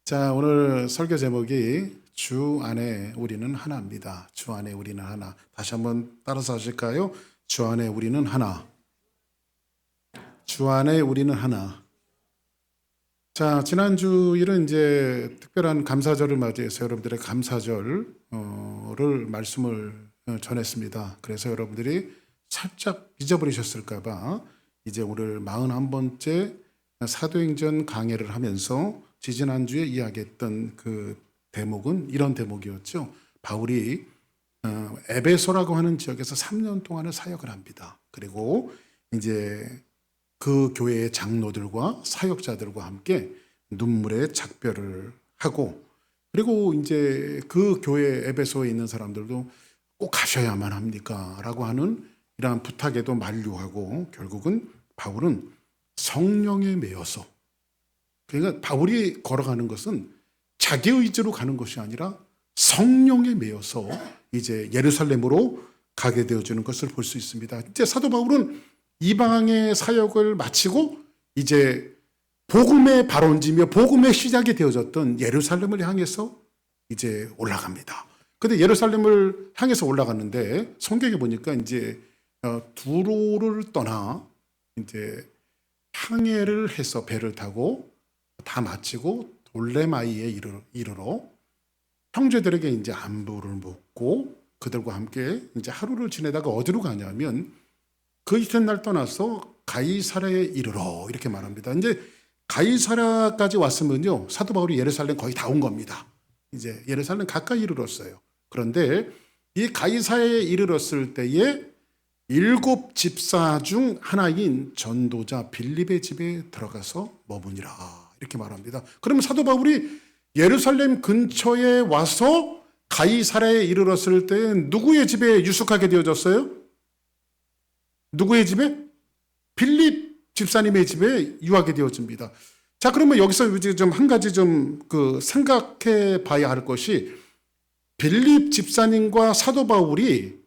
자, 오늘 설교 제목이 주 안에 우리는 하나입니다. 주 안에 우리는 하나. 다시 한번 따라서 하실까요? 주 안에 우리는 하나. 주 안에 우리는 하나. 자, 지난주일은 이제 특별한 감사절을 맞이해서 여러분들의 감사절을 말씀을 전했습니다. 그래서 여러분들이 살짝 잊어버리셨을까봐 이제 오늘 41번째 사도행전 강해를 하면서 지지난주에 이야기했던 그 대목은 이런 대목이었죠. 바울이 에베소라고 하는 지역에서 3년 동안을 사역을 합니다. 그리고 이제 그 교회의 장로들과 사역자들과 함께 눈물의 작별을 하고, 그리고 이제 그 교회 에베소에 있는 사람들도 꼭 가셔야만 합니까? 라고 하는 이러한 부탁에도 만류하고, 결국은 바울은 성령에 매여서, 그러니까 바울이 걸어가는 것은 자기 의지로 가는 것이 아니라 성령에 매여서 이제 예루살렘으로 가게 되어지는 것을 볼 수 있습니다. 이제 사도 바울은 이방의 사역을 마치고 이제 복음의 발원지며 복음의 시작이 되어졌던 예루살렘을 향해서 이제 올라갑니다. 근데 예루살렘을 향해서 올라갔는데 성경에 보니까 이제 두로를 떠나 이제 항해를 해서 배를 타고 다 마치고 돌레마이에 이르러 형제들에게 이제 안부를 묻고 그들과 함께 이제 하루를 지내다가 어디로 가냐면 그 이튿날 떠나서 가이사랴에 이르러 이렇게 말합니다. 이제 가이사랴까지 왔으면요, 사도 바울이 예루살렘 거의 다 온 겁니다. 이제 예루살렘 가까이 이르렀어요. 그런데 이 가이사랴에 이르렀을 때에 7 집사 중 하나인 전도자 빌립의 집에 들어가서 머무니라 이렇게 말합니다. 그러면 사도 바울이 예루살렘 근처에 와서 가이사랴에 이르렀을 때 누구의 집에 유숙하게 되어졌어요? 누구의 집에? 빌립 집사님의 집에 유하게 되어집니다. 자, 그러면 여기서 이제 좀 한 가지 좀 생각해 봐야 할 것이, 빌립 집사님과 사도 바울이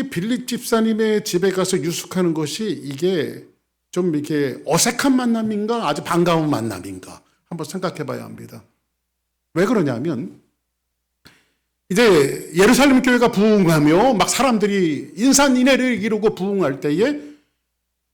빌립 집사님의 집에 가서 유숙하는 것이 이게 좀 이렇게 어색한 만남인가 아주 반가운 만남인가 한번 생각해 봐야 합니다. 왜 그러냐면 이제 예루살렘 교회가 부흥하며 막 사람들이 인산인해를 이루고 부흥할 때에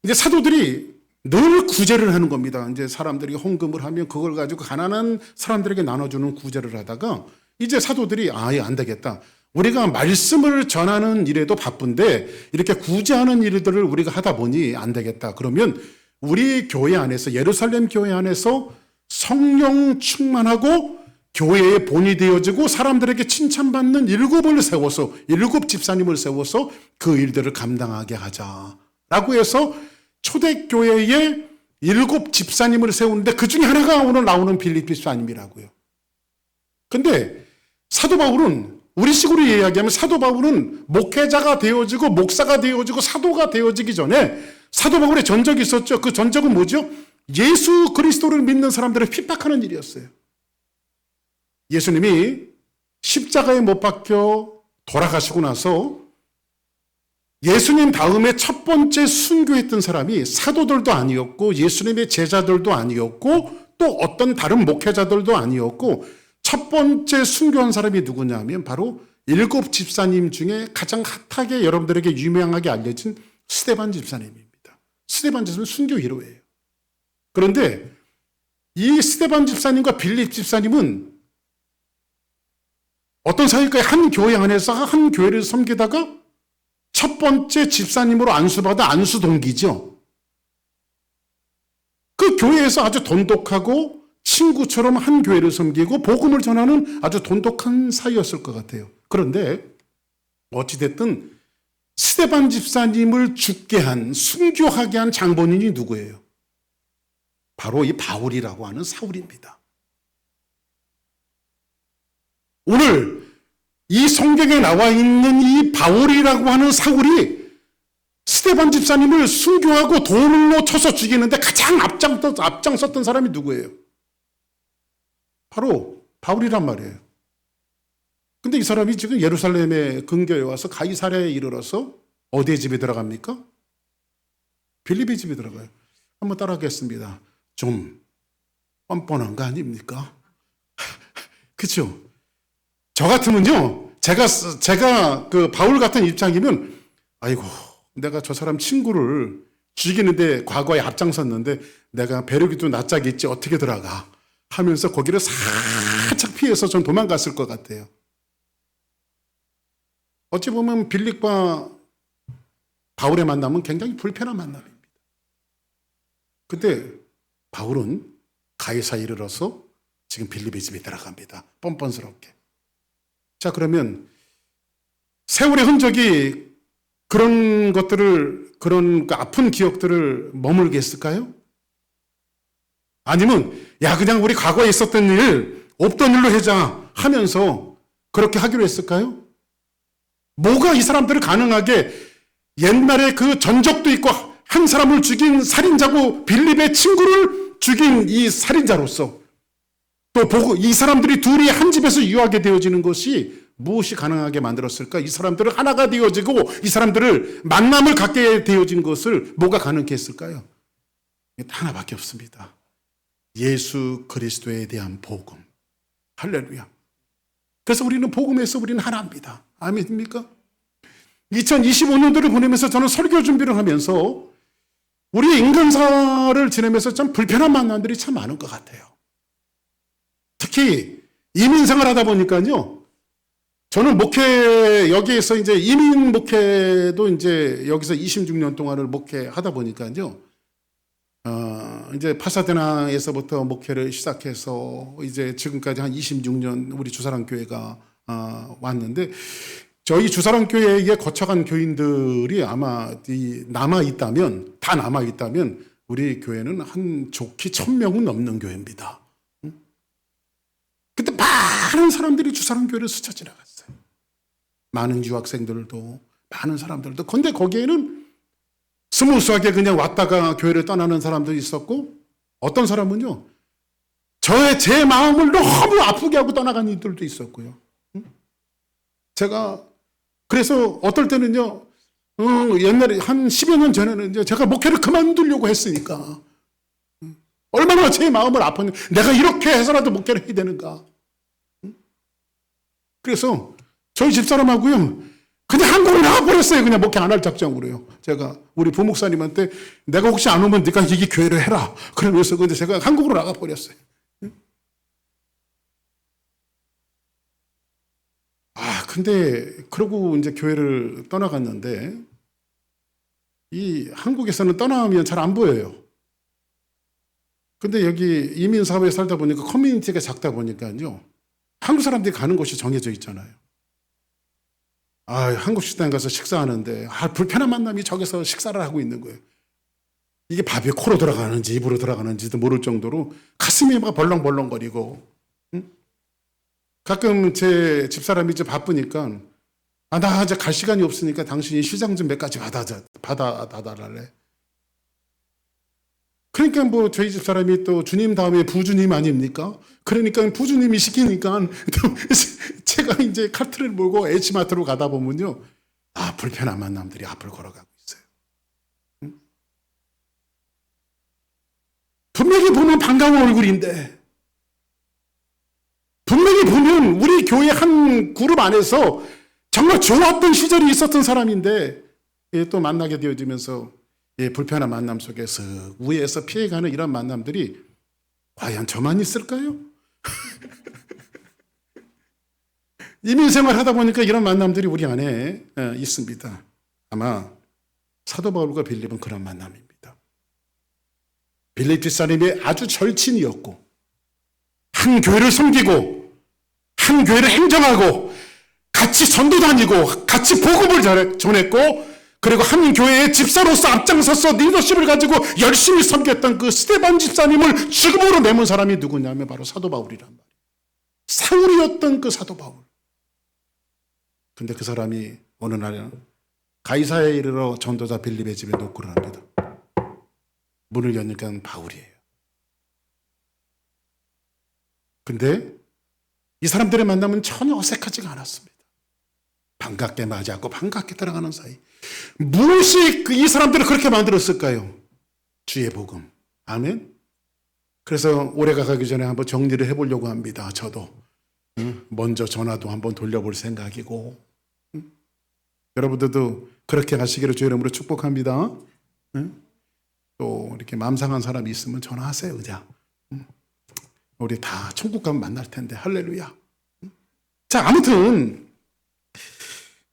이제 사도들이 늘 구제를 하는 겁니다. 이제 사람들이 헌금을 하면 그걸 가지고 가난한 사람들에게 나눠주는 구제를 하다가 이제 사도들이 아예 안 되겠다. 우리가 말씀을 전하는 일에도 바쁜데 이렇게 구제하는 일들을 우리가 하다 보니 안 되겠다. 그러면 우리 교회 안에서, 예루살렘 교회 안에서 성령 충만하고 교회의 본이 되어지고 사람들에게 칭찬받는 7을 세워서, 7 집사님을 세워서 그 일들을 감당하게 하자라고 해서 초대교회에 7 집사님을 세우는데 그 중에 하나가 오늘 나오는 빌립 집사님이라고요. 근데 사도 바울은, 우리식으로 이야기하면 사도 바울은 목회자가 되어지고 목사가 되어지고 사도가 되어지기 전에 사도 바울의 전적이 있었죠. 그 전적은 뭐죠? 예수 그리스도를 믿는 사람들을 핍박하는 일이었어요. 예수님이 십자가에 못 박혀 돌아가시고 나서 예수님 다음에 첫 번째 순교했던 사람이 사도들도 아니었고 예수님의 제자들도 아니었고 또 어떤 다른 목회자들도 아니었고, 첫 번째 순교한 사람이 누구냐면 바로 7 집사님 중에 가장 핫하게 여러분들에게 유명하게 알려진 스데반 집사님입니다. 스데반 집사님은 순교 1호예요. 그런데 이 스데반 집사님과 빌립 집사님은 어떤 사이일까요? 한 교회 안에서 한 교회를 섬기다가 첫 번째 집사님으로 안수받아 안수동기죠. 그 교회에서 아주 돈독하고 친구처럼 한 교회를 섬기고 복음을 전하는 아주 돈독한 사이였을 것 같아요. 그런데 어찌됐든 스데반 집사님을 죽게 한, 순교하게 한 장본인이 누구예요? 바로 이 바울이라고 하는 사울입니다. 오늘 이 성경에 나와 있는 이 바울이라고 하는 사울이 스데반 집사님을 순교하고 돌로 쳐서 죽이는데 가장 앞장섰던 사람이 누구예요? 바로 바울이란 말이에요. 근데 이 사람이 지금 예루살렘의 근교에 와서 가이사랴에 이르러서 어디의 집에 들어갑니까? 빌립의 집에 들어가요. 한번 따라하겠습니다. 좀 뻔뻔한 거 아닙니까? 그렇죠? 저 같으면요, 제가 그 바울 같은 입장이면, 아이고, 내가 저 사람 친구를 죽이는데 과거에 앞장섰는데 내가 배려기도 낯짝이 있지 어떻게 들어가 하면서 거기를 살짝 피해서 전 도망갔을 것 같아요. 어찌 보면 빌립과 바울의 만남은 굉장히 불편한 만남입니다. 근데 바울은 가이사에 이르러서 지금 빌립의 집에 들어갑니다. 뻔뻔스럽게. 자, 그러면 세월의 흔적이 그런 것들을, 그런 아픈 기억들을 머물게 했을까요? 아니면 야, 그냥 우리 과거에 있었던 일 없던 일로 하자 하면서 그렇게 하기로 했을까요? 뭐가 이 사람들을 가능하게 옛날에 그 전적도 있고 한 사람을 죽인 살인자고 빌립의 친구를 죽인 이 살인자로서 또 보고 이 사람들이 둘이 한 집에서 유하게 되어지는 것이 무엇이 가능하게 만들었을까? 이 사람들을 하나가 되어지고 이 사람들을 만남을 갖게 되어진 것을 뭐가 가능케 했을까요? 하나밖에 없습니다. 예수 그리스도에 대한 복음. 할렐루야. 그래서 우리는 복음에서 우리는 하나입니다. 아멘입니까? 2025년도를 보내면서 저는 설교 준비를 하면서 우리 인간사를 지내면서 참 불편한 만남들이 참 많은 것 같아요. 특히 이민 생활하다 보니까요. 저는 여기에서 이제 이민 목회도 이제 여기서 26년 동안을 목회하다 보니까요. 이제 파사데나에서부터 목회를 시작해서 이제 지금까지 한 26년 우리 주사랑교회가 왔는데 저희 주사랑교회에 거쳐간 교인들이 아마 다 남아있다면 우리 교회는 한 좋게 1000명은 넘는 교회입니다. 그때 많은 사람들이 주사랑교회를 스쳐 지나갔어요. 많은 유학생들도 많은 사람들도. 근데 거기에는 스무스하게 그냥 왔다가 교회를 떠나는 사람도 있었고 어떤 사람은요. 제 마음을 너무 아프게 하고 떠나간 이들도 있었고요. 제가 그래서 어떨 때는요. 옛날에 한 10여 년 전에는 제가 목회를 그만두려고 했으니까 얼마나 제 마음을 아팠는데 내가 이렇게 해서라도 목회를 해야 되는가. 그래서 저희 집사람하고요. 그냥 한국으로 나가버렸어요. 그냥 목회 안 할 작정으로요. 제가 우리 부목사님한테 내가 혹시 안 오면 네가 여기 교회를 해라. 그러면서 근데 제가 한국으로 나가버렸어요. 근데 그러고 이제 교회를 떠나갔는데 이 한국에서는 떠나면 잘 안 보여요. 근데 여기 이민사회에 살다 보니까 커뮤니티가 작다 보니까요. 한국 사람들이 가는 곳이 정해져 있잖아요. 한국 식당에 가서 식사하는데 불편한 만남이 저기서 식사를 하고 있는 거예요. 이게 밥이 코로 들어가는지 입으로 들어가는지도 모를 정도로 가슴이 막 벌렁벌렁거리고. 가끔 제 집사람이 이제 바쁘니까 나 이제 갈 시간이 없으니까 당신이 시장 좀 몇 가지 받아달래. 그러니까 뭐 저희 집사람이 또 주님 다음에 부주님 아닙니까? 그러니까 부주님이 시키니까 제가 이제 카트를 몰고 H마트로 가다 보면요. 불편한 만남들이 앞을 걸어가고 있어요. 분명히 보면 반가운 얼굴인데 분명히 보면 우리 교회 한 그룹 안에서 정말 좋았던 시절이 있었던 사람인데 또 만나게 되어지면서 불편한 만남 속에서 우회해서 피해가는 이런 만남들이 과연 저만 있을까요? 이민생활 하다 보니까 이런 만남들이 우리 안에 있습니다. 아마 사도 바울과 빌립은 그런 만남입니다. 빌립 집사님이 아주 절친이었고 한 교회를 섬기고 한 교회를 행정하고 같이 전도 다니고 같이 복음을 전했고 그리고 한 교회의 집사로서 앞장서서 리더십을 가지고 열심히 섬겼던 그 스데반 집사님을 죽음으로 내몬 사람이 누구냐면 바로 사도 바울이란 말이에요. 사울이었던 그 사도 바울. 근데 그 사람이 어느 날은 가이사야에 이르러 전도자 빌립의 집에 노크를 합니다. 문을 여니까 바울이에요. 근데 이 사람들의 만남은 전혀 어색하지가 않았습니다. 반갑게 맞이하고 반갑게 들어가는 사이. 무엇이 이 사람들을 그렇게 만들었을까요? 주의 복음. 아멘. 그래서 올해가 가기 전에 한번 정리를 해보려고 합니다. 저도 먼저 전화도 한번 돌려볼 생각이고, 여러분들도 그렇게 하시기를 주의 이름으로 축복합니다. 또 이렇게 마음 상한 사람이 있으면 전화하세요. 그냥 우리 다 천국 가면 만날 텐데. 할렐루야. 자, 아무튼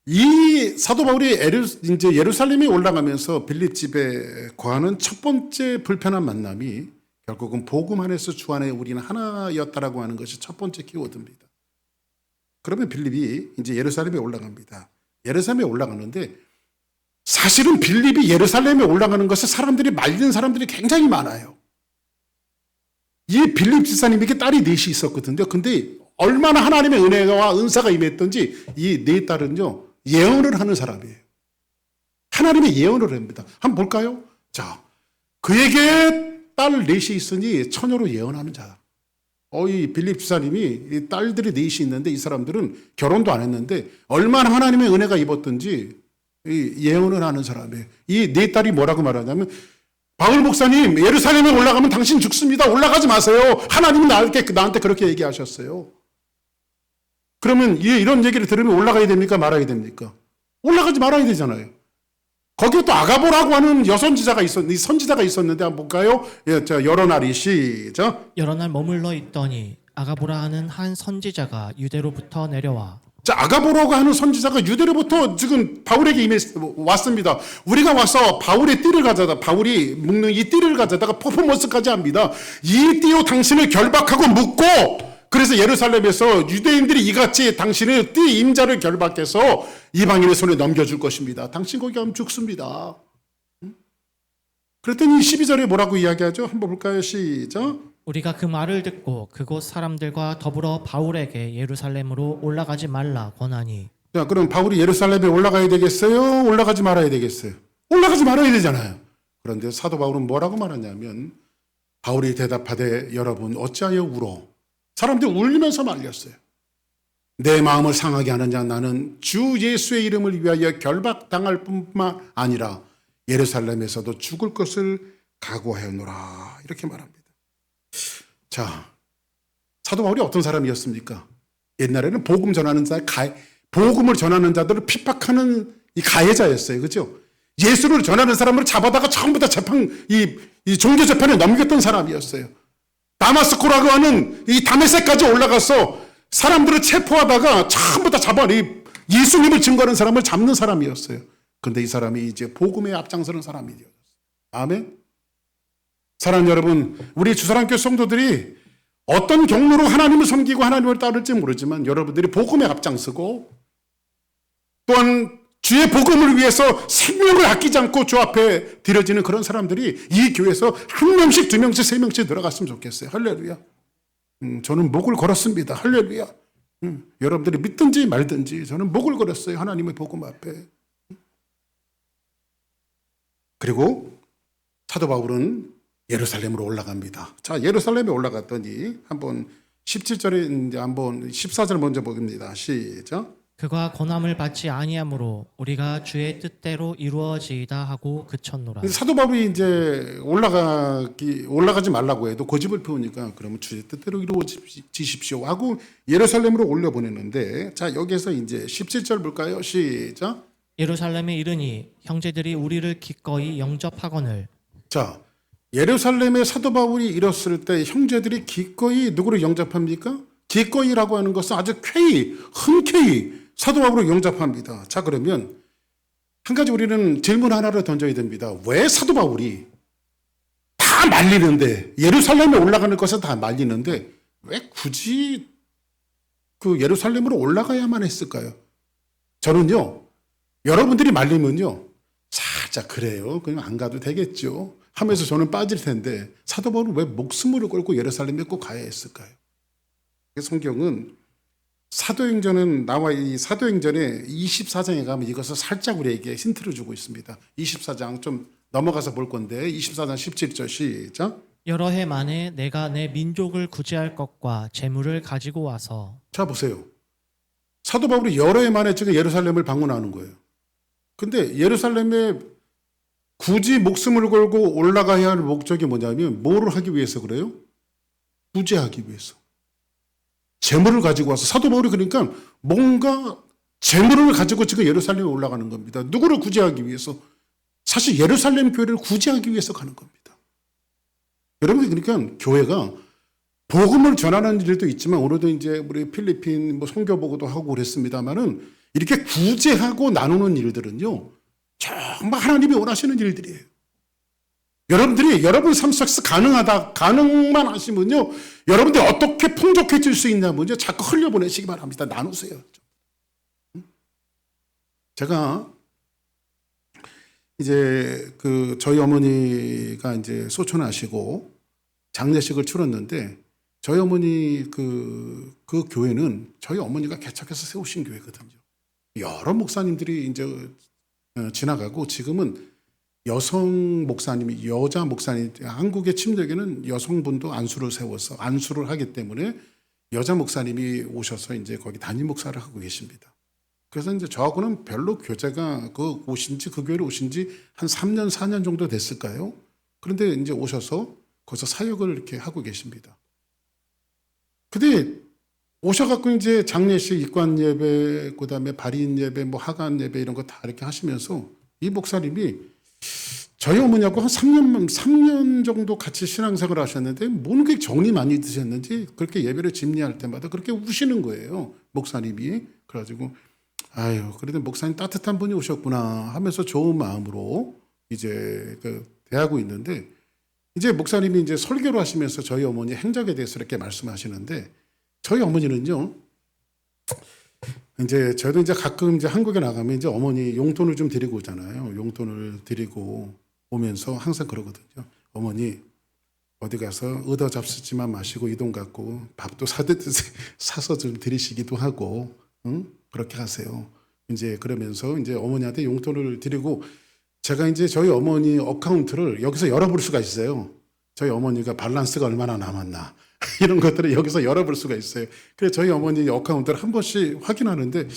이 사도 바울이 이제 예루살렘에 올라가면서 빌립 집에 거하는 첫 번째 불편한 만남이 결국은 복음 안에서 주 안에 우리는 하나였다라고 하는 것이 첫 번째 키워드입니다. 그러면 빌립이 이제 예루살렘에 올라갑니다. 예루살렘에 올라가는데 사실은 빌립이 예루살렘에 올라가는 것을 사람들이 말리는 사람들이 굉장히 많아요. 이 빌립 집사님에게 딸이 넷이 있었거든요. 근데 얼마나 하나님의 은혜와 은사가 임했던지 이 네 딸은요, 예언을 하는 사람이에요. 하나님의 예언을 합니다. 한번 볼까요? 자, 그에게 딸 넷이 있으니 처녀로 예언하는 자. 이 빌립 집사님이 이 딸들이 넷이 있는데 이 사람들은 결혼도 안 했는데 얼마나 하나님의 은혜가 입었던지 이 예언을 하는 사람이에요. 이 네 딸이 뭐라고 말하냐면, 바울 목사님, 예루살렘에 올라가면 당신 죽습니다. 올라가지 마세요. 하나님이 나한테 그렇게 얘기하셨어요. 그러면 이런 얘기를 들으면 올라가야 됩니까? 말아야 됩니까? 올라가지 말아야 되잖아요. 거기에 또 아가보라고 하는 선지자가 있었는데 한번 볼까요? 여러 날이 시작. 여러 날 머물러 있더니 아가보라 하는 한 선지자가 유대로부터 내려와. 자, 아가보라고 하는 선지자가 유대로부터 지금 바울에게 왔습니다. 우리가 와서 바울의 띠를 가져다, 바울이 묶는 이 띠를 가져다가 퍼포먼스까지 합니다. 이 띠로 당신을 결박하고 묶고, 그래서 예루살렘에서 유대인들이 이같이 당신의 띠 임자를 결박해서 이방인의 손에 넘겨줄 것입니다. 당신 거기 가면 죽습니다. 그랬더니 12절에 뭐라고 이야기하죠? 한번 볼까요? 시작. 우리가 그 말을 듣고 그곳 사람들과 더불어 바울에게 예루살렘으로 올라가지 말라 권하니. 자, 그럼 바울이 예루살렘에 올라가야 되겠어요? 올라가지 말아야 되겠어요? 올라가지 말아야 되잖아요. 그런데 사도 바울은 뭐라고 말하냐면, 바울이 대답하되 여러분 어찌하여 울어? 사람들이 울면서 말렸어요. 내 마음을 상하게 하는 자, 나는 주 예수의 이름을 위하여 결박당할 뿐만 아니라 예루살렘에서도 죽을 것을 각오하였노라. 이렇게 말합니다. 자, 사도 바울이 어떤 사람이었습니까? 옛날에는 복음을 전하는 자들을 핍박하는 이 가해자였어요. 그죠? 예수를 전하는 사람을 잡아다가 처음부터 이 종교 재판에 넘겼던 사람이었어요. 다마스코라고 하는 이 다메섹까지 올라가서 사람들을 체포하다가 처음부터 예수님을 증거하는 사람을 잡는 사람이었어요. 그런데 이 사람이 이제 복음에 앞장서는 사람이 되었어요. 아멘. 사랑하는 여러분, 우리 주사랑교회 성도들이 어떤 경로로 하나님을 섬기고 하나님을 따를지 모르지만 여러분들이 복음에 앞장서고 또한 주의 복음을 위해서 생명을 아끼지 않고 주 앞에 드려지는 그런 사람들이 이 교회에서 한 명씩, 두 명씩, 세 명씩 들어갔으면 좋겠어요. 할렐루야. 저는 목을 걸었습니다. 할렐루야. 여러분들이 믿든지 말든지 저는 목을 걸었어요. 하나님의 복음 앞에. 그리고 사도 바울은 예루살렘으로 올라갑니다. 자, 예루살렘에 올라갔더니 한번 17절에 이제 한번 14절 먼저 보겠습니다. 시작. 그가 권함을 받지 아니하므로 우리가 주의 뜻대로 이루어지이다 하고 그쳤노라. 사도 바울이 이제 올라가지 말라고 해도 고집을 피우니까 그러면 주의 뜻대로 이루어지십시오 하고 예루살렘으로 올려보내는데, 자, 여기서 이제 17절 볼까요? 시작. 예루살렘에 이르니 형제들이 우리를 기꺼이 영접하거늘. 자, 예루살렘에 사도 바울이 이뤘을 때 형제들이 기꺼이 누구를 영접합니까? 기꺼이라고 하는 것은 아주 흔쾌히 사도 바울을 영접합니다. 자, 그러면 한 가지 우리는 질문 하나를 던져야 됩니다. 왜 사도 바울이 다 말리는데, 예루살렘에 올라가는 것은 다 말리는데 왜 굳이 그 예루살렘으로 올라가야만 했을까요? 저는요, 여러분들이 말리면요, 살짝 그래요, 그냥 안 가도 되겠죠 하면서 저는 빠질 텐데, 사도 바울은 왜 목숨을 걸고 예루살렘에 꼭 가야 했을까요? 성경은 사도행전은 나와 이 사도행전의 24장에 가면 이것을 살짝 우리에게 힌트를 주고 있습니다. 24장 좀 넘어가서 볼 건데 24장 17절 시작. 여러 해 만에 내가 내 민족을 구제할 것과 재물을 가지고 와서. 자, 보세요. 사도 바울이 여러 해 만에 지금 예루살렘을 방문하는 거예요. 근데 예루살렘에 굳이 목숨을 걸고 올라가야 할 목적이 뭐냐면 뭐를 하기 위해서 그래요? 구제하기 위해서. 재물을 가지고 와서 사도 바울이 그러니까 뭔가 재물을 가지고 지금 예루살렘에 올라가는 겁니다. 누구를 구제하기 위해서? 사실 예루살렘 교회를 구제하기 위해서 가는 겁니다. 여러분, 그러니까 교회가 복음을 전하는 일도 있지만 오늘도 이제 우리 필리핀 뭐 선교 보고도 하고 그랬습니다만은 이렇게 구제하고 나누는 일들은요 정말 하나님이 원하시는 일들이에요. 여러분들이 여러분 삶 속에서 가능만 하시면요 여러분들이 어떻게 풍족해질 수 있냐면요 자꾸 흘려보내시기 바랍니다. 나누세요. 제가 이제 저희 어머니가 이제 소천하시고 장례식을 치렀는데 저희 어머니 그 교회는 저희 어머니가 개척해서 세우신 교회거든요. 여러 목사님들이 이제 지나가고 지금은 여성 목사님이 여자 목사님 한국의 침례교는 여성분도 안수를 세워서 안수를 하기 때문에 여자 목사님이 오셔서 이제 거기 담임 목사를 하고 계십니다. 그래서 이제 저하고는 별로 교제가 그 교회로 오신 지 한 3년 4년 정도 됐을까요? 그런데 이제 오셔서 거기서 사역을 이렇게 하고 계십니다. 근데 오셔갖고 이제 장례식, 입관 예배, 그 다음에 발인 예배, 뭐 하간 예배 이런 거 다 이렇게 하시면서 이 목사님이 저희 어머니하고 한 3년 정도 같이 신앙생활을 하셨는데 뭔 그렇게 정이 많이 드셨는지 그렇게 예배를 집례할 때마다 그렇게 우시는 거예요. 목사님이. 그래가지고 아유, 그래도 목사님 따뜻한 분이 오셨구나 하면서 좋은 마음으로 이제 대하고 있는데 이제 목사님이 이제 설교를 하시면서 저희 어머니 행적에 대해서 이렇게 말씀하시는데 저희 어머니는요, 이제 저도 이제 가끔 이제 한국에 나가면 이제 어머니 용돈을 좀 드리고 오잖아요. 용돈을 드리고 오면서 항상 그러거든요. 어머니 어디 가서 얻어 잡수지만 마시고 이 돈 갖고 밥도 사서 좀 드리시기도 하고, 응? 그렇게 하세요. 이제 그러면서 이제 어머니한테 용돈을 드리고 제가 이제 저희 어머니 어카운트를 여기서 열어볼 수가 있어요. 저희 어머니가 밸런스가 얼마나 남았나 이런 것들을 여기서 열어볼 수가 있어요. 그래서 저희 어머니 어카운트를 한 번씩 확인하는데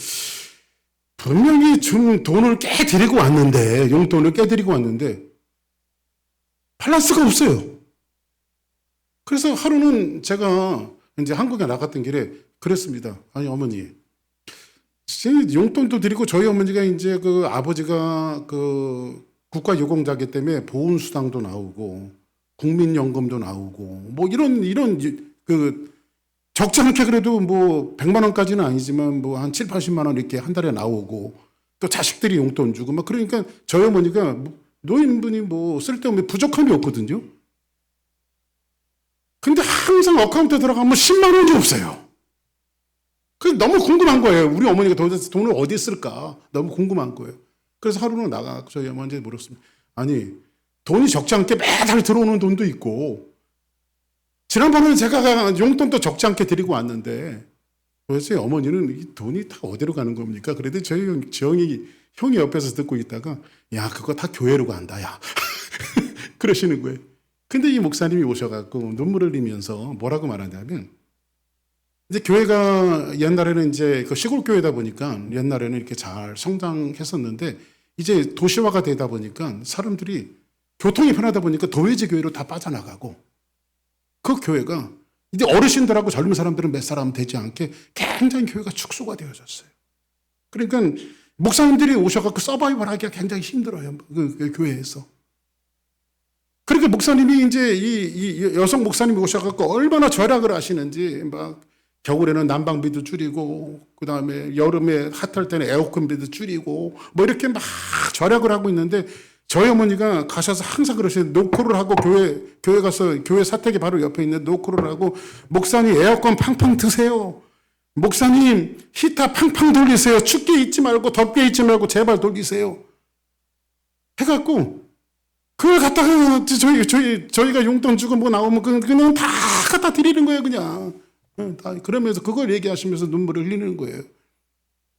분명히 준 돈을 꽤 드리고 왔는데 용돈을 꽤 드리고 왔는데 밸런스가 없어요. 그래서 하루는 제가 이제 한국에 나갔던 길에 그랬습니다. 아니 어머니 용돈도 드리고 저희 어머니가 이제 아버지가 국가유공자기 때문에 보훈수당도 나오고 국민연금도 나오고 뭐 이런 적지 않게 그래도 뭐 100만 원까지는 아니지만 뭐 한 7, 80만 원 이렇게 한 달에 나오고 또 자식들이 용돈 주고 막 그러니까 저희 어머니가 노인분이 뭐 쓸데없는 부족함이 없거든요. 근데 항상 어카운트에 들어가면 10만 원이 없어요. 그게 너무 궁금한 거예요. 우리 어머니가 도대체 돈을 어디 쓸까? 너무 궁금한 거예요. 그래서 하루는 나가 저희 어머니한테 물었습니다. 아니 돈이 적지 않게 매달 들어오는 돈도 있고 지난번에는 제가 용돈도 적지 않게 드리고 왔는데 도대체 어머니는 이 돈이 다 어디로 가는 겁니까? 그래도 저희 형이 옆에서 듣고 있다가 야 그거 다 교회로 간다 야 그러시는 거예요. 근데 이 목사님이 오셔갖고 눈물을 흘리면서 뭐라고 말하냐면 이제 교회가 옛날에는 이제 시골 교회다 보니까 옛날에는 이렇게 잘 성장했었는데 이제 도시화가 되다 보니까 사람들이 교통이 편하다 보니까 도회지 교회로 다 빠져나가고 그 교회가 이제 어르신들하고 젊은 사람들은 몇 사람 되지 않게 굉장히 교회가 축소가 되어졌어요. 그러니까 목사님들이 오셔갖고 서바이벌 하기가 굉장히 힘들어요. 그 교회에서. 그러니까 목사님이 이제 이 여성 목사님이 오셔갖고 얼마나 절약을 하시는지 막 겨울에는 난방비도 줄이고 그다음에 여름에 핫할 때는 에어컨비도 줄이고 뭐 이렇게 막 절약을 하고 있는데 저희 어머니가 가셔서 항상 그러시는 노크를 하고 교회 가서 교회 사택이 바로 옆에 있는 노크를 하고 목사님 에어컨 팡팡 트세요. 목사님 히터 팡팡 돌리세요. 춥게 있지 말고 덥게 있지 말고 제발 돌리세요. 해갖고 그걸 갖다가 저희가 용돈 주고 뭐 나오면 그냥 다 갖다 드리는 거예요. 그냥. 다 그러면서 그걸 얘기하시면서 눈물을 흘리는 거예요.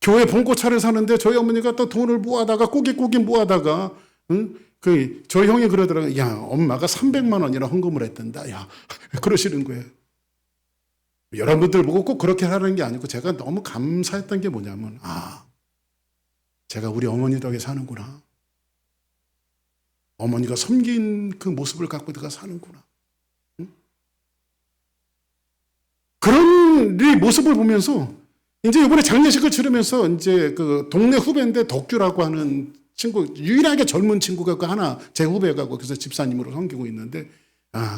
교회 봉고차를 사는데 저희 어머니가 또 돈을 모아다가 꼬깃꼬깃 모아다가 저희 형이 그러더라고요. 야 엄마가 300만 원이나 헌금을 했단다. 야 그러시는 거예요. 여러분들 보고 꼭 그렇게 하라는 게 아니고 제가 너무 감사했던 게 뭐냐면 제가 우리 어머니 덕에 사는구나. 어머니가 섬긴 그 모습을 갖고 내가 사는구나. 사도바울의 모습을 보면서 이제 이번에 장례식을 치르면서 이제 그 동네 후배인데 덕규라고 하는 친구, 유일하게 젊은 친구가 그 하나 제 후배가 그래서 집사님으로 섬기고 있는데,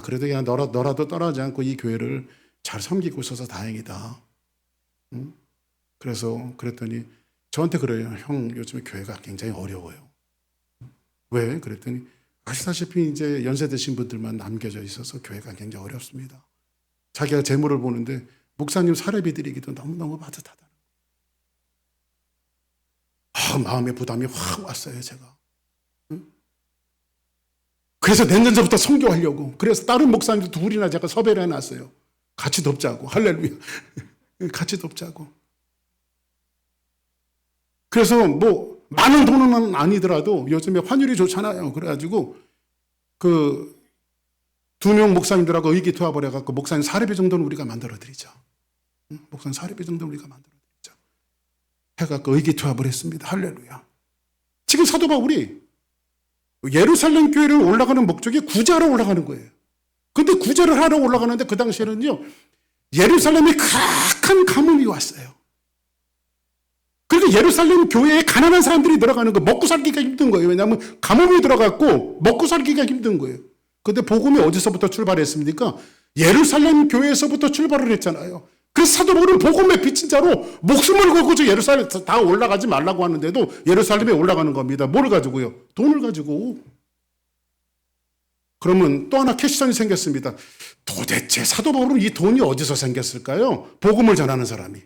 그래도 야 너라도 떠나지 않고 이 교회를 잘 섬기고 있어서 다행이다. 응? 그래서 그랬더니 저한테 그래요. 형 요즘에 교회가 굉장히 어려워요. 왜? 그랬더니 아시다시피 이제 연세 드신 분들만 남겨져 있어서 교회가 굉장히 어렵습니다. 자기가 재물을 보는데 목사님 사례비 드리기도 너무너무 빠듯하다. 마음의 부담이 확 왔어요, 제가. 응? 그래서 내년 전부터 선교하려고. 그래서 다른 목사님들 둘이나 제가 섭외를 해놨어요. 같이 돕자고. 할렐루야. 같이 돕자고. 그래서 뭐 많은 돈은 아니더라도 요즘에 환율이 좋잖아요. 그래가지고 그 2명 목사님들하고 의기투합을 해갖고 목사님 사례비 정도는 우리가 만들어드리자. 목사님 사례비 정도는 우리가 만들어드리자. 해갖고 의기투합을 했습니다. 할렐루야. 지금 사도 바울이 예루살렘 교회를 올라가는 목적이 구제하러 올라가는 거예요. 근데 구제를 하러 올라가는데 그 당시에는요, 예루살렘에 극한 가뭄이 왔어요. 그러니까 예루살렘 교회에 가난한 사람들이 들어가는 거 먹고 살기가 힘든 거예요. 왜냐하면 가뭄이 들어갔고 먹고 살기가 힘든 거예요. 근데 복음이 어디서부터 출발했습니까? 예루살렘 교회에서부터 출발을 했잖아요. 그래서 사도 바울은 복음의 빚진 자로 목숨을 걸고 저 예루살렘 다 올라가지 말라고 하는데도 예루살렘에 올라가는 겁니다. 뭘 가지고요? 돈을 가지고. 그러면 또 하나 퀘스천이 생겼습니다. 도대체 사도 바울은 이 돈이 어디서 생겼을까요? 복음을 전하는 사람이.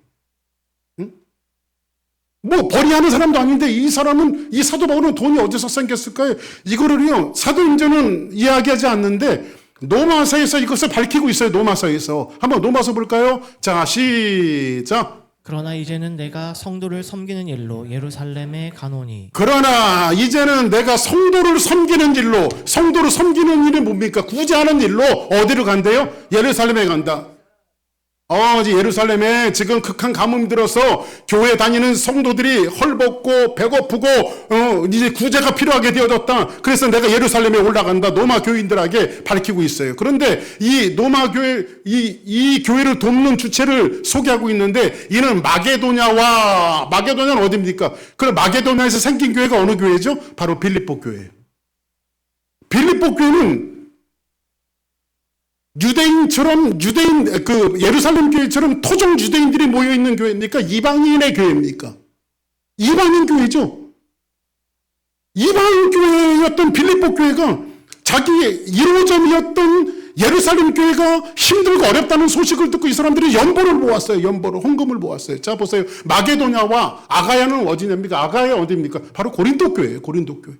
응? 뭐 벌이하는 사람도 아닌데 이 사도 바울은 돈이 어디서 생겼을까요? 이거를요, 사도행전은 이야기하지 않는데 노마서에서 이것을 밝히고 있어요. 노마서에서. 한번 노마서 볼까요? 자, 시작. 그러나 이제는 내가 성도를 섬기는 일로 예루살렘에 가노니. 그러나 이제는 내가 성도를 섬기는 일로, 성도를 섬기는 일이 뭡니까? 구제하는 일로 어디로 간대요? 예루살렘에 간다. 이제 예루살렘에 지금 극한 가뭄이 들어서 교회 다니는 성도들이 헐벗고 배고프고 이제 구제가 필요하게 되어졌다. 그래서 내가 예루살렘에 올라간다. 로마 교인들에게 밝히고 있어요. 그런데 이 로마 교회 이 교회를 돕는 주체를 소개하고 있는데 이는 마게도냐는 어디입니까? 그럼 마게도냐에서 생긴 교회가 어느 교회죠? 바로 빌립보 교회예요. 빌립보 교회는 예루살렘 교회처럼 토종 유대인들이 모여 있는 교회입니까? 이방인의 교회입니까? 이방인 교회죠. 이방인 교회였던 빌립보 교회가 자기의 1호점이었던 예루살렘 교회가 힘들고 어렵다는 소식을 듣고 이 사람들이 연보를 모았어요. 헌금을 모았어요. 자, 보세요. 마게도냐와 아가야는 어디입니까? 아가야 어디입니까? 바로 고린도 교회예요. 고린도 교회.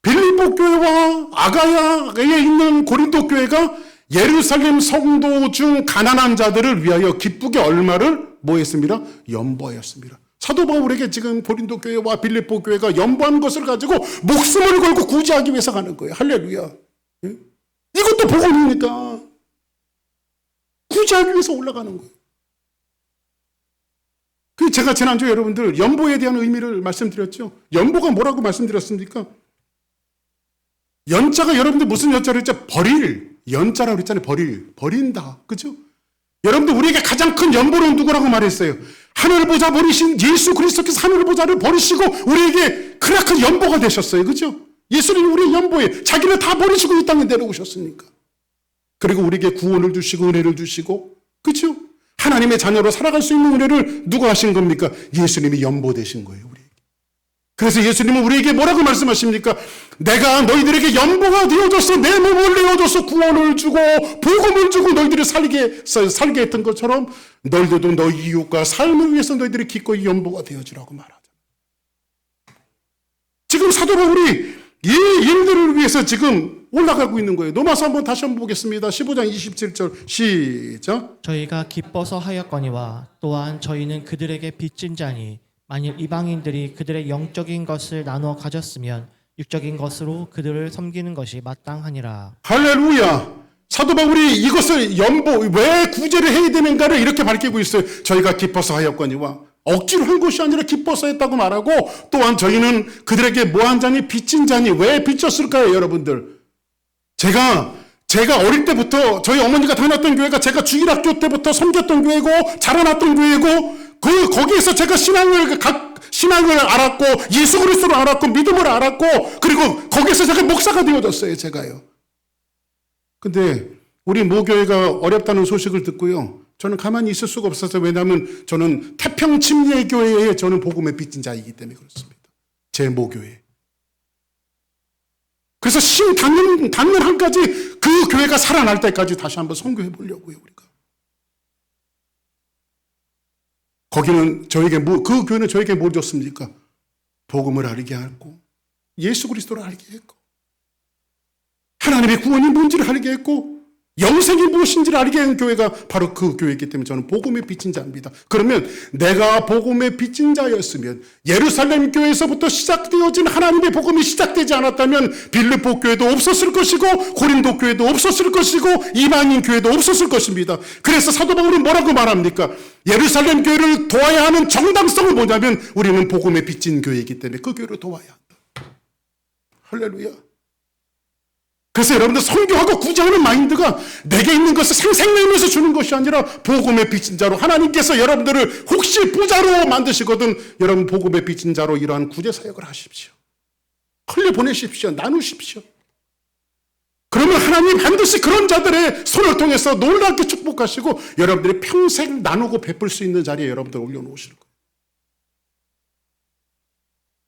빌립보 교회와 아가야에 있는 고린도 교회가 예루살렘 성도 중 가난한 자들을 위하여 기쁘게 얼마를 뭐 했습니다? 연보하였습니다. 사도 바울에게 지금 고린도 교회와 빌립보 교회가 연보한 것을 가지고 목숨을 걸고 구제하기 위해서 가는 거예요. 할렐루야. 예? 이것도 복음이니까 구제하기 위해서 올라가는 거예요. 그 제가 지난주에 여러분들 연보에 대한 의미를 말씀드렸죠. 연보가 뭐라고 말씀드렸습니까? 연자가 여러분들 무슨 연자로 했죠? 연자라고 했잖아요. 버린다. 그죠? 여러분들 우리에게 가장 큰 연보는 누구라고 말했어요? 하늘 보좌 버리신 예수 그리스도께서 하늘 보좌를 버리시고 우리에게 크나큰 연보가 되셨어요. 그죠? 예수님이 우리의 연보에 자기를 다 버리시고 이 땅에 내려오셨으니까. 그리고 우리에게 구원을 주시고 은혜를 주시고, 그죠? 하나님의 자녀로 살아갈 수 있는 은혜를 누가 하신 겁니까? 예수님이 연보 되신 거예요. 우리. 그래서 예수님은 우리에게 뭐라고 말씀하십니까? 내가 너희들에게 연보가 되어줘서 내 몸을 내어줘서 구원을 주고 복음을 주고 너희들을 살게 했던 것처럼 너희들도 너희 이웃과 삶을 위해서 너희들이 기꺼이 연보가 되어주라고 말하죠. 지금 사도 바울이 이 일들을 위해서 지금 올라가고 있는 거예요. 로마서 다시 한번 보겠습니다. 15장 27절 시작. 저희가 기뻐서 하였거니와 또한 저희는 그들에게 빚진 자니 만일 이방인들이 그들의 영적인 것을 나누어 가졌으면 육적인 것으로 그들을 섬기는 것이 마땅하니라. 할렐루야. 사도 바울이 이것을 왜 구제를 해야 되는가를 이렇게 밝히고 있어요. 저희가 기뻐서 하였거니와, 억지로 한 것이 아니라 기뻐서 했다고 말하고, 또한 저희는 그들에게 뭐한 자니 빚진 자니. 왜 빚졌을까요, 여러분들? 제가 제가 어릴 때부터 저희 어머니가 다녔던 교회가 제가 주일학교 때부터 섬겼던 교회고 자라났던 교회고 거기에서 제가 신앙을 알았고 예수 그리스도를 알았고 믿음을 알았고 그리고 거기에서 제가 목사가 되어졌어요. 제가요. 근데 우리 모교회가 어렵다는 소식을 듣고요. 저는 가만히 있을 수가 없어서 왜냐하면 저는 태평침례교회에 저는 복음의 빚진 자이기 때문에 그렇습니다. 제 모교회. 그래서 닿는 한까지 그 교회가 살아날 때까지 다시 한번 선교해 보려고요. 우리가. 거기는 그 교회는 저에게 뭘 줬습니까? 복음을 알게 했고 예수 그리스도를 알게 했고 하나님의 구원이 뭔지를 알게 했고 영생이 무엇인지를 알게 한 교회가 바로 그 교회이기 때문에 저는 복음의 빚진 자입니다. 그러면 내가 복음의 빚진 자였으면 예루살렘 교회에서부터 시작되어진 하나님의 복음이 시작되지 않았다면 빌립보 교회도 없었을 것이고 고린도 교회도 없었을 것이고 이방인 교회도 없었을 것입니다. 그래서 사도 바울은 뭐라고 말합니까? 예루살렘 교회를 도와야 하는 정당성은 뭐냐면 우리는 복음의 빚진 교회이기 때문에 그 교회를 도와야 한다. 할렐루야. 그래서 여러분들 선교하고 구제하는 마인드가 내게 있는 것을 생생내면서 주는 것이 아니라 복음의 빚진 자로 하나님께서 여러분들을 혹시 부자로 만드시거든 여러분 복음의 빚진 자로 이러한 구제 사역을 하십시오. 흘려보내십시오. 나누십시오. 그러면 하나님 반드시 그런 자들의 손을 통해서 놀랍게 축복하시고 여러분들이 평생 나누고 베풀 수 있는 자리에 여러분들 올려놓으실 거예요.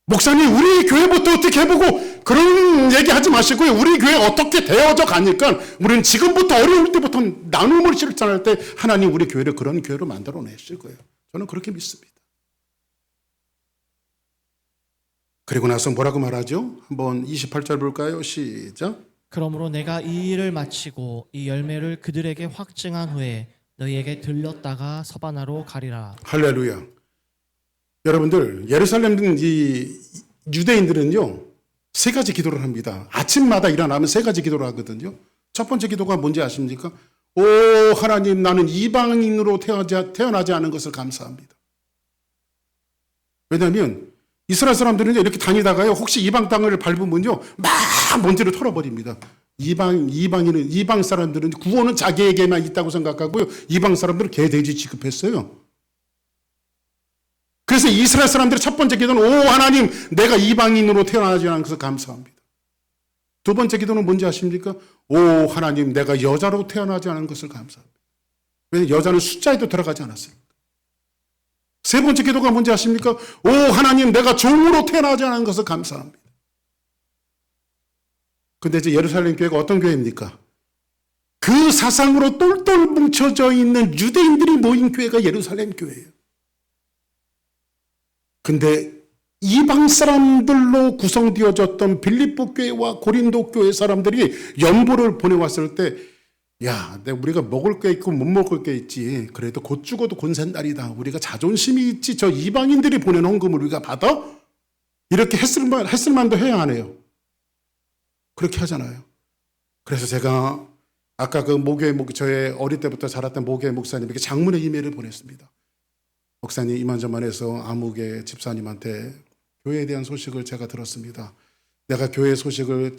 목사님 우리 교회부터 어떻게 해보고 그런 얘기하지 마시고요. 우리 교회 어떻게 되어져 가니까 우리는 지금부터 어려울 때부터 나눔을 실천할 때 하나님 우리 교회를 그런 교회로 만들어내실 거예요. 저는 그렇게 믿습니다. 그리고 나서 뭐라고 말하죠? 한번 28절 볼까요? 시작. 그러므로 내가 이 일을 마치고 이 열매를 그들에게 확증한 후에 너희에게 들렀다가 서바나로 가리라. 할렐루야. 여러분들 예루살렘 이 유대인들은요 3가지 기도를 합니다. 아침마다 일어나면 3가지 기도를 하거든요. 첫 번째 기도가 뭔지 아십니까? 오 하나님 나는 이방인으로 태어나지 않은 것을 감사합니다. 왜냐하면 이스라엘 사람들은 이렇게 다니다가요 혹시 이방 땅을 밟으면요 막 먼지를 털어버립니다. 이방 사람들은 구원은 자기에게만 있다고 생각하고요 이방 사람들은 개돼지 취급했어요. 그래서 이스라엘 사람들의 첫 번째 기도는 오 하나님 내가 이방인으로 태어나지 않은 것을 감사합니다. 두 번째 기도는 뭔지 아십니까? 오 하나님 내가 여자로 태어나지 않은 것을 감사합니다. 왜냐하면 여자는 숫자에도 들어가지 않았어요. 세 번째 기도가 뭔지 아십니까? 오 하나님 내가 종으로 태어나지 않은 것을 감사합니다. 근데 이제 예루살렘 교회가 어떤 교회입니까? 그 사상으로 똘똘 뭉쳐져 있는 유대인들이 모인 교회가 예루살렘 교회예요. 근데 이방 사람들로 구성되어졌던 빌립보 교회와 고린도 교회 사람들이 연보를 보내왔을 때 야, 우리가 먹을 게 있고 못 먹을 게 있지. 그래도 곧 죽어도 곤센날이다. 우리가 자존심이 있지. 저 이방인들이 보낸 헌금을 우리가 받아? 이렇게 했을 만도 해야 하네요. 그렇게 하잖아요. 그래서 제가 아까 그 저의 어릴 때부터 자랐던 모교회 목사님에게 장문의 이메일을 보냈습니다. 목사님 이만저만해서 아무개 집사님한테 교회에 대한 소식을 제가 들었습니다. 내가 교회 소식을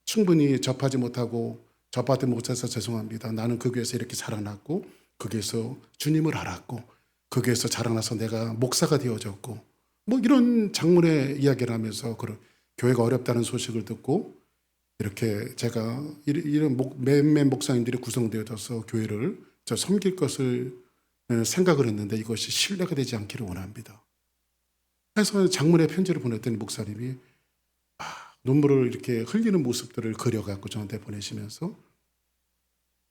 충분히 접하지 못해서 죄송합니다. 나는 그 교회에서 이렇게 자라났고 그 교회에서 주님을 알았고 그 교회에서 자라나서 내가 목사가 되어졌고 뭐 이런 장문의 이야기를 하면서 교회가 어렵다는 소식을 듣고 이렇게 제가 이런 몇몇 목사님들이 구성되어져서 교회를 섬길 것을 생각을 했는데 이것이 신뢰가 되지 않기를 원합니다. 그래서 장문의 편지를 보냈더니 목사님이 눈물을 이렇게 흘리는 모습들을 그려갖고 저한테 보내시면서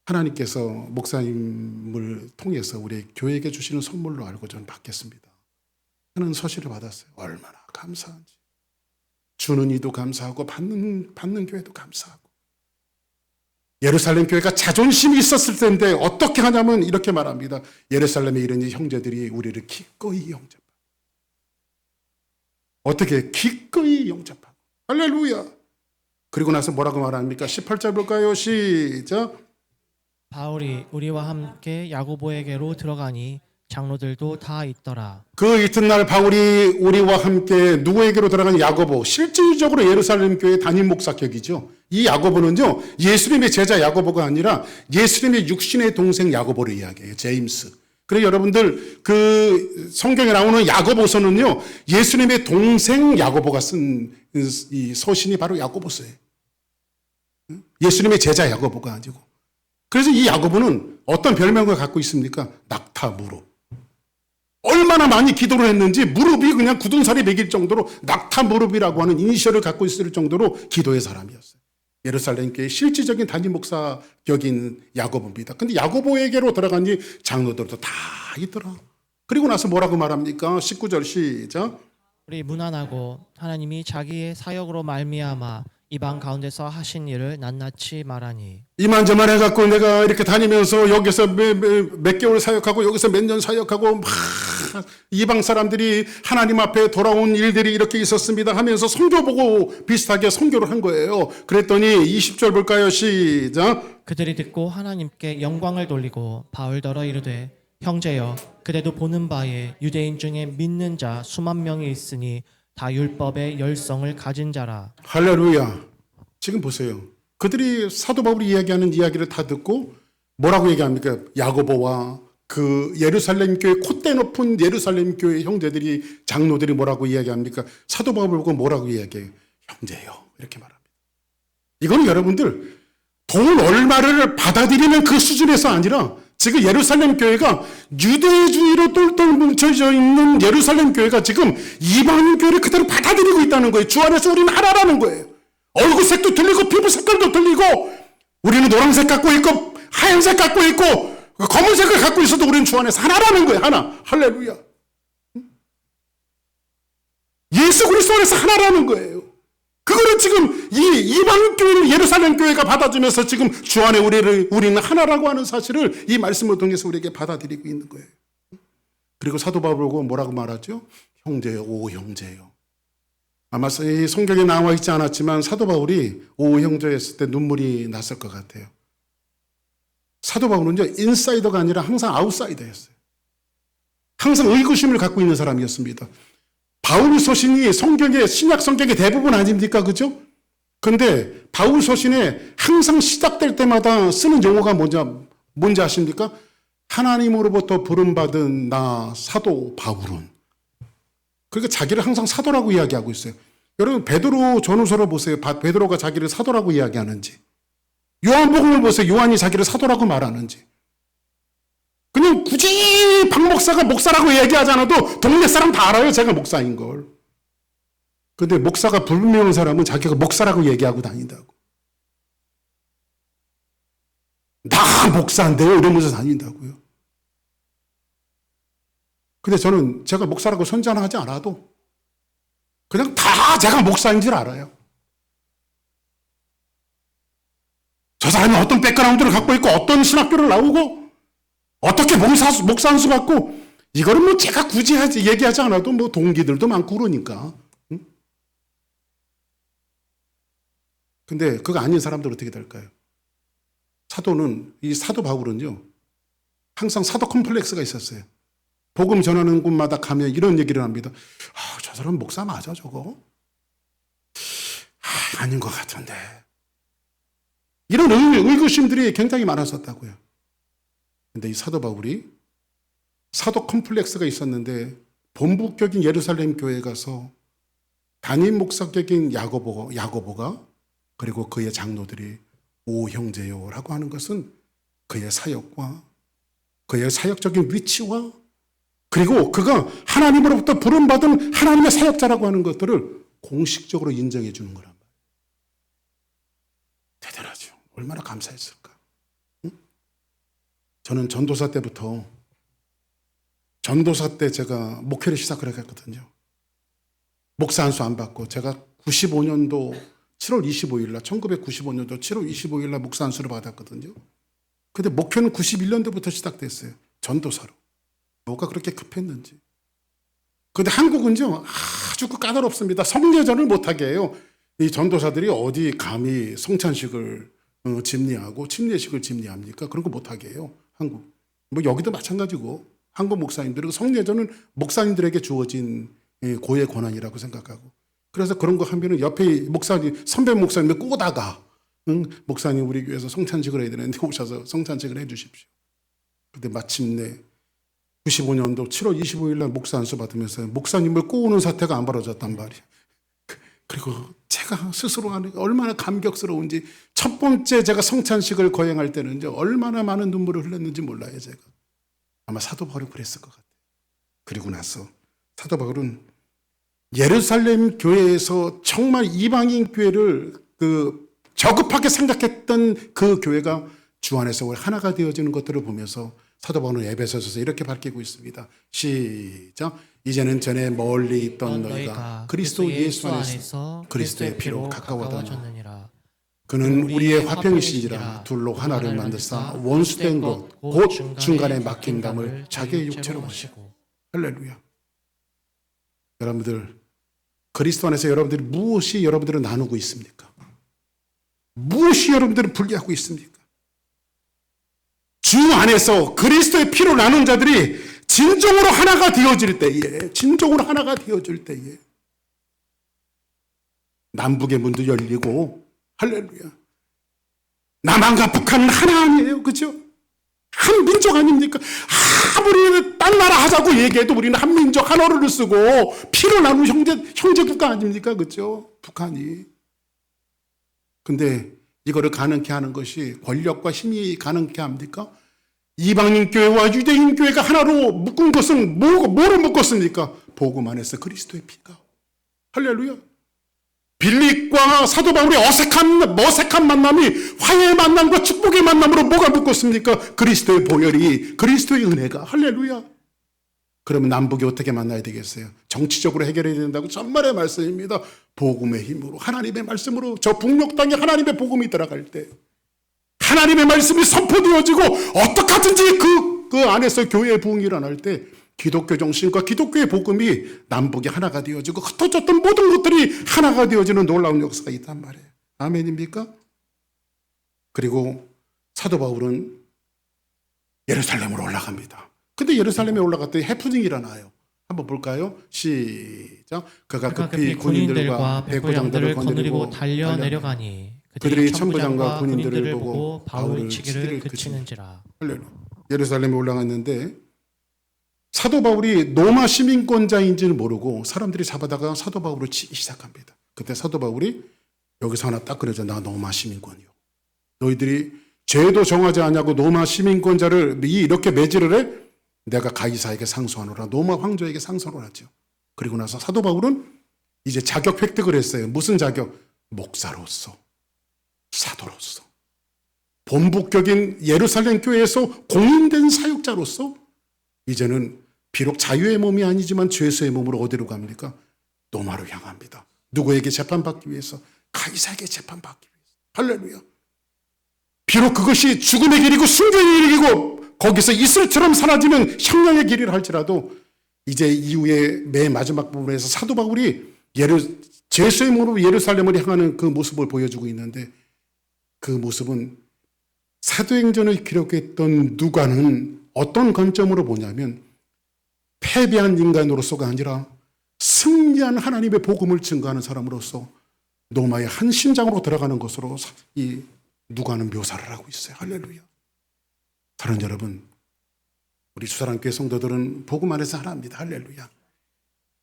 하나님께서 목사님을 통해서 우리 교회에게 주시는 선물로 알고 저는 받겠습니다 하는 서신을 받았어요. 얼마나 감사한지. 주는 이도 감사하고 받는 교회도 감사하고. 예루살렘 교회가 자존심이 있었을 텐데 어떻게 하냐면 이렇게 말합니다. 예루살렘에 이런 형제들이 우리를 기꺼이 영접하고. 어떻게 기꺼이 영접하고. 할렐루야. 그리고 나서 뭐라고 말합니까? 18절 볼까요? 시작. 바울이 우리와 함께 야고보에게로 들어가니 장로들도 다 있더라. 그 이튿날 바울이 우리와 함께 누구에게로 들어간 야고보, 실질적으로 예루살렘 교회 담임 목사격이죠. 이 야고보는요, 예수님의 제자 야고보가 아니라 예수님의 육신의 동생 야고보를 이야기해요. 제임스. 그래서 여러분들 그 성경에 나오는 야고보서는요, 예수님의 동생 야고보가 쓴 이 서신이 바로 야고보서예요. 예수님의 제자 야고보가 아니고. 그래서 이 야고보는 어떤 별명을 갖고 있습니까? 낙타 무릎. 얼마나 많이 기도를 했는지 무릎이 그냥 굳은 살이 매길 정도로 낙타 무릎이라고 하는 이니셜을 갖고 있을 정도로 기도의 사람이었어요. 예루살렘 교회 실질적인 담임 목사 격인 야고보입니다. 근데 야고보에게로 들어가니 장로들도 다 있더라. 그리고 나서 뭐라고 말합니까? 19절 시작. 우리 무난하고 하나님이 자기의 사역으로 말미암아 이방 가운데서 하신 일을 낱낱이 말하니 이만저만 해갖고 내가 이렇게 다니면서 여기서 몇 개월 사역하고 여기서 몇 년 사역하고 막 이방 사람들이 하나님 앞에 돌아온 일들이 이렇게 있었습니다 하면서 선교 보고 비슷하게 선교를 한 거예요. 그랬더니 20절 볼까요? 시작. 그들이 듣고 하나님께 영광을 돌리고 바울더러 이르되 형제여 그대도 보는 바에 유대인 중에 믿는 자 수만 명이 있으니 다 율법의 열성을 가진 자라. 할렐루야. 지금 보세요. 그들이 사도 바울이 이야기하는 이야기를 다 듣고 뭐라고 얘기합니까? 야고보와 그 예루살렘 교회 콧대 높은 예루살렘 교회 형제들이 장로들이 뭐라고 이야기합니까? 사도 바울 보고 뭐라고 이야기해요? 형제요. 이렇게 말합니다. 이거는 여러분들 돈 얼마를 받아들이는 그 수준에서 아니라 지금 예루살렘 교회가 유대주의로 똘똘 뭉쳐져 있는 예루살렘 교회가 지금 이방인 교회를 그대로 받아들이고 있다는 거예요. 주 안에서 우리는 하나라는 거예요. 얼굴색도 틀리고 피부 색깔도 틀리고 우리는 노란색 갖고 있고 하얀색 갖고 있고 검은색을 갖고 있어도 우리는 주 안에서 하나라는 거예요. 하나. 할렐루야. 예수 그리스도 안에서 하나라는 거예요. 그거를 지금 이 이방 교회를 예루살렘 교회가 받아주면서 지금 주 안에 우리는 하나라고 하는 사실을 이 말씀을 통해서 우리에게 받아들이고 있는 거예요. 그리고 사도 바울 보고 뭐라고 말하죠? 형제요, 오 형제요. 아마 이 성경에 나와 있지 않았지만 사도 바울이 오 형제 했을 때 눈물이 났을 것 같아요. 사도 바울은요, 인사이더가 아니라 항상 아웃사이더였어요. 항상 의구심을 갖고 있는 사람이었습니다. 바울 서신이 신약 성경의 대부분 아닙니까? 그죠? 근데 바울 서신에 항상 시작될 때마다 쓰는 용어가 뭔지 아십니까? 하나님으로부터 부름받은 나 사도 바울은. 그러니까 자기를 항상 사도라고 이야기하고 있어요. 여러분 베드로 전후서를 보세요. 베드로가 자기를 사도라고 이야기하는지. 요한복음을 보세요. 요한이 자기를 사도라고 말하는지. 그냥 굳이 박 목사가 목사라고 얘기하지 않아도 동네 사람 다 알아요. 제가 목사인 걸. 근데 목사가 불명한 사람은 자기가 목사라고 얘기하고 다닌다고. 나 목사인데요. 이러면서 다닌다고요. 근데 저는 제가 목사라고 선전하지 않아도 그냥 다 제가 목사인 줄 알아요. 저 사람이 어떤 백그라운드를 갖고 있고 어떤 신학교를 나오고 어떻게 목사 한 수 받고 이거는 뭐 제가 굳이 얘기하지 않아도 뭐 동기들도 많고 그러니까. 응? 근데 그거 아닌 사람들 어떻게 될까요? 이 사도 바울은요, 항상 사도 컴플렉스가 있었어요. 복음 전하는 곳마다 가면 이런 얘기를 합니다. 저 사람 목사 맞아 저거? 아닌 것 같은데. 이런 의구심들이 굉장히 많았었다고요. 근데 이 사도 바울이 사도 컴플렉스가 있었는데 본부격인 예루살렘 교회에 가서 담임 목사격인 야고보가 그리고 그의 장로들이 오 형제요라고 하는 것은 그의 사역과 그의 사역적인 위치와 그리고 그가 하나님으로부터 부름받은 하나님의 사역자라고 하는 것들을 공식적으로 인정해 주는 거란 말이에요. 대단하죠. 얼마나 감사했을까. 응? 저는 전도사 때 제가 목회를 시작을 했거든요. 목사 한 수 안 받고 제가 95년도 7월 25일 날 1995년도 7월 25일 날 목사 한 수를 받았거든요. 근데 목회는 91년도부터 시작됐어요. 전도사로. 뭐가 그렇게 급했는지. 근데 한국은요 아주 까다롭습니다. 성례전을 못하게 해요. 이 전도사들이 어디 감히 성찬식을 집례하고 침례식을 집례합니까? 그런 거 못하게 해요. 한국. 뭐 여기도 마찬가지고 한국 목사님들은 성례전은 목사님들에게 주어진 고유의 권한이라고 생각하고, 그래서 그런 거 하면은 옆에 목사님, 선배 목사님을 꼬다가, 목사님 우리 교회에서 성찬식을 해야 되는데 오셔서 성찬식을 해 주십시오. 근데 마침내 95년도 7월 25일 날 목사 안수 받으면서 목사님을 꼬우는 사태가 안 벌어졌단 말이에요. 그리고 제가 스스로 얼마나 감격스러운지, 첫 번째 제가 성찬식을 거행할 때는 얼마나 많은 눈물을 흘렸는지 몰라요. 제가 아마 사도 바울은 그랬을 것 같아요. 그리고 나서 사도 바울은 예루살렘 교회에서 정말 이방인 교회를 저급하게 생각했던 그 교회가 주 안에서 하나가 되어지는 것들을 보면서 사도 바울은 에베소서에서 이렇게 밝히고 있습니다. 시작. 이제는 전에 멀리 있던 너희가 그리스도 예수 안에서 그리스도의 피로 가까워졌느니라. 그는 우리의 화평이시니라. 둘로 하나를 만드사 원수된 것 곧 중간에 막힌 담을 자기의 육체로 하시고. 할렐루야. 여러분들, 그리스도 안에서 여러분들이 무엇이 여러분들을 나누고 있습니까? 무엇이 여러분들을 분리하고 있습니까? 주 안에서 그리스도의 피로 나눈 자들이 진정으로 하나가 되어질 때에, 진정으로 하나가 되어질 때에 남북의 문도 열리고, 할렐루야. 남한과 북한은 하나 아니에요, 그렇죠? 한 민족 아닙니까? 아무리 딴 나라 하자고 얘기해도 우리는 한 민족, 한 언어를 쓰고 피로 나눈 형제 국가 아닙니까, 그렇죠? 북한이. 근데 이거를 가능케 하는 것이 권력과 힘이 가능케 합니까? 이방인 교회와 유대인 교회가 하나로 묶은 것은 뭐로 묶었습니까? 복음 안에서 그리스도의 피가. 할렐루야. 빌립과 사도 바울의 어색한 만남이 화해의 만남과 축복의 만남으로 뭐가 묶었습니까? 그리스도의 보혈이, 그리스도의 은혜가. 할렐루야. 그러면 남북이 어떻게 만나야 되겠어요? 정치적으로 해결해야 된다고 전말의 말씀입니다. 복음의 힘으로, 하나님의 말씀으로, 저 북녘 땅에 하나님의 복음이 들어갈 때 하나님의 말씀이 선포되어지고 어떻게 하든지 그 안에서 교회의 부흥이 일어날 때 기독교 정신과 기독교의 복음이 남북이 하나가 되어지고 흩어졌던 모든 것들이 하나가 되어지는 놀라운 역사가 있단 말이에요. 아멘입니까? 그리고 사도 바울은 예루살렘으로 올라갑니다. 근데 예루살렘에 올라갔더니 해프닝이 일어나요. 한번 볼까요? 시작. 그가 급히 군인들과 백부장들을 거느리고 달려 내려가니 그들이 천부장과 군인들을 보고 바울을 치기를 그치는지라. 예루살렘에 올라갔는데 사도 바울이 로마 시민권자인지는 모르고 사람들이 잡아다가 사도 바울을 치기 시작합니다. 그때 사도 바울이 여기서 하나 딱 그려져. 나 로마 시민권이요. 너희들이 죄도 정하지 않냐고 로마 시민권자를 이렇게 매질을 해? 내가 가이사에게 상소하노라. 로마 황제에게 상소를 하죠. 그리고 나서 사도 바울은 이제 자격 획득을 했어요. 무슨 자격? 목사로서, 사도로서, 본국격인 예루살렘 교회에서 공인된 사역자로서 이제는 비록 자유의 몸이 아니지만 죄수의 몸으로 어디로 갑니까? 로마로 향합니다. 누구에게 재판받기 위해서? 가이사에게 재판받기 위해서. 할렐루야. 비록 그것이 죽음의 길이고 순교의 길이고 거기서 이슬처럼 사라지는 형량의 길이라 할지라도 이제 이후에 맨 마지막 부분에서 사도 바울이 죄수의 몸으로 예루살렘을 향하는 그 모습을 보여주고 있는데, 그 모습은 사도행전을 기록했던 누가는 어떤 관점으로 보냐면 패배한 인간으로서가 아니라 승리한 하나님의 복음을 증거하는 사람으로서 로마의 한 심장으로 들어가는 것으로 이 누가는 묘사를 하고 있어요. 할렐루야. 사랑하는 여러분, 우리 주사랑교회 성도들은 복음 안에서 하나입니다. 할렐루야.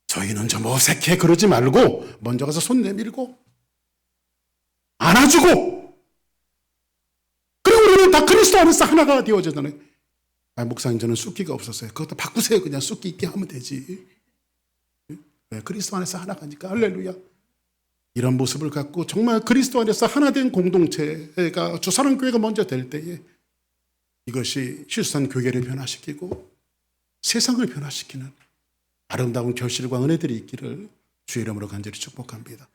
저희는 좀 어색해 그러지 말고 먼저 가서 손 내밀고 안아주고, 그리고 우리는 다 그리스도 안에서 하나가 되어지잖아요. 목사님 저는 숫기가 없었어요. 그것도 바꾸세요. 그냥 숫기 있게 하면 되지. 네, 그리스도 안에서 하나가니까. 할렐루야. 이런 모습을 갖고 정말 그리스도 안에서 하나된 공동체가 주사랑교회가 먼저 될 때에 이것이 실선 교회를 변화시키고 세상을 변화시키는 아름다운 결실과 은혜들이 있기를 주의 이름으로 간절히 축복합니다.